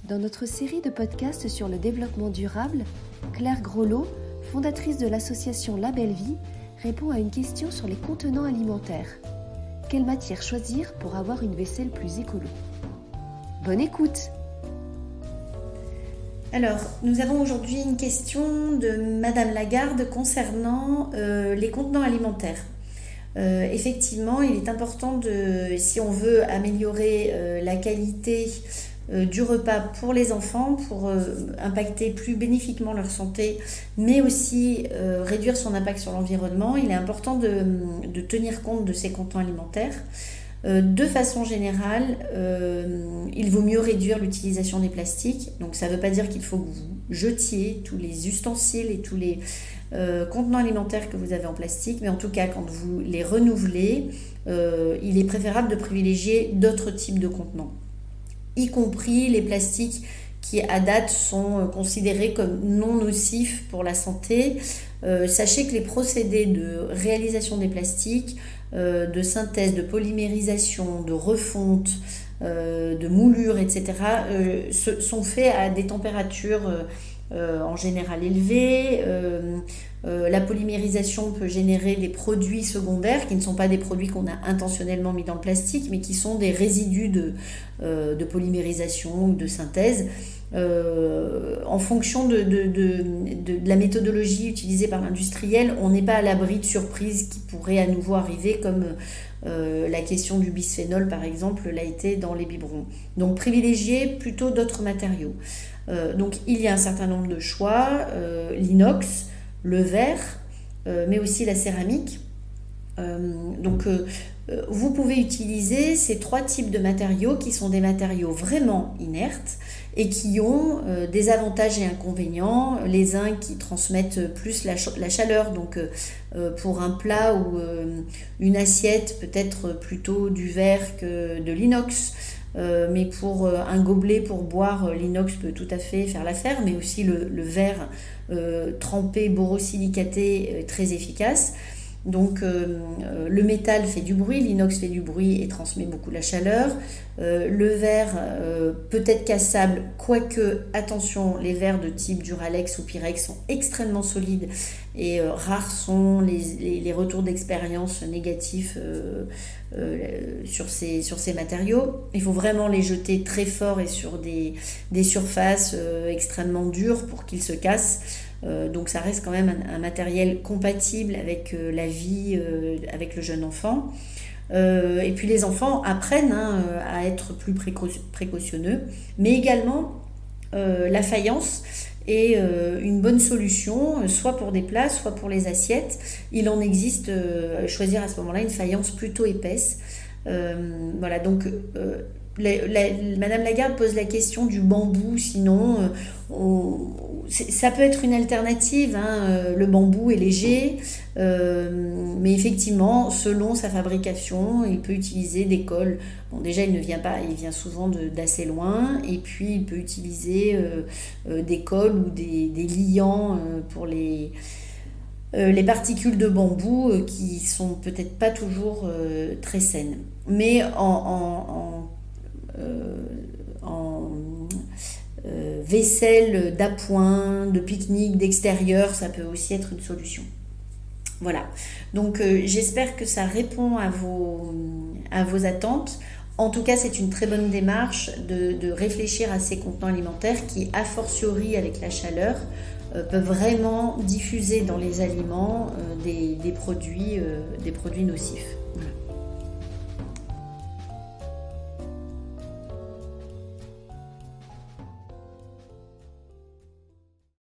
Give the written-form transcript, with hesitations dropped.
Dans notre série de podcasts sur le développement durable, Claire Groslo, fondatrice de l'association La Belle Vie, répond à une question sur les contenants alimentaires. Quelle matière choisir pour avoir une vaisselle plus écolo ? Bonne écoute! Alors, nous avons aujourd'hui une question de Madame Lagarde concernant les contenants alimentaires. Effectivement, il est important si on veut améliorer la qualité du repas pour les enfants, pour impacter plus bénéfiquement leur santé, mais aussi réduire son impact sur l'environnement, il est important de tenir compte de ces contenants alimentaires. De façon générale, il vaut mieux réduire l'utilisation des plastiques. Donc ça ne veut pas dire qu'il faut que vous jetiez tous les ustensiles et tous les contenants alimentaires que vous avez en plastique, mais en tout cas quand vous les renouvelez, il est préférable de privilégier d'autres types de contenants, y compris les plastiques qui à date sont considérés comme non nocifs pour la santé. Sachez que les procédés de réalisation des plastiques, de synthèse, de polymérisation, de refonte, de moulure, etc., sont faits à des températures en général élevées. La polymérisation peut générer des produits secondaires qui ne sont pas des produits qu'on a intentionnellement mis dans le plastique, mais qui sont des résidus de polymérisation ou de synthèse. En fonction de la méthodologie utilisée par l'industriel, on n'est pas à l'abri de surprises qui pourraient à nouveau arriver, comme la question du bisphénol par exemple l'a été dans les biberons. Donc privilégier plutôt d'autres matériaux. Donc il y a un certain nombre de choix, l'inox, le verre, mais aussi la céramique. Vous pouvez utiliser ces trois types de matériaux qui sont des matériaux vraiment inertes et qui ont des avantages et inconvénients. Les uns qui transmettent plus la chaleur, donc pour un plat ou une assiette, peut-être plutôt du verre que de l'inox. Mais pour un gobelet pour boire, l'inox peut tout à fait faire l'affaire, mais aussi le verre trempé, borosilicaté, très efficace. Donc le métal fait du bruit, l'inox fait du bruit et transmet beaucoup la chaleur. Le verre peut être cassable, quoique, attention, les verres de type Duralex ou Pyrex sont extrêmement solides et rares sont les retours d'expérience négatifs sur ces matériaux. Il faut vraiment les jeter très fort et sur des surfaces extrêmement dures pour qu'ils se cassent. Donc ça reste quand même un matériel compatible avec la vie, avec le jeune enfant. Et puis les enfants apprennent à être plus précautionneux, mais également la faïence est une bonne solution, soit pour des plats, soit pour les assiettes. Il en existe, choisir à ce moment-là une faïence plutôt épaisse. Voilà, donc Madame Lagarde pose la question du bambou, sinon ça peut être une alternative, le bambou est léger, mais effectivement selon sa fabrication il peut utiliser des cols. Bon, déjà il vient souvent d'assez loin, et puis il peut utiliser des cols ou des liants pour les particules de bambou qui sont peut-être pas toujours très saines, mais en vaisselle d'appoint, de pique-nique, d'extérieur, ça peut aussi être une solution. Voilà, donc j'espère que ça répond à vos attentes. En tout cas, c'est une très bonne démarche de réfléchir à ces contenants alimentaires qui, a fortiori avec la chaleur, peuvent vraiment diffuser dans les aliments des produits nocifs. Voilà.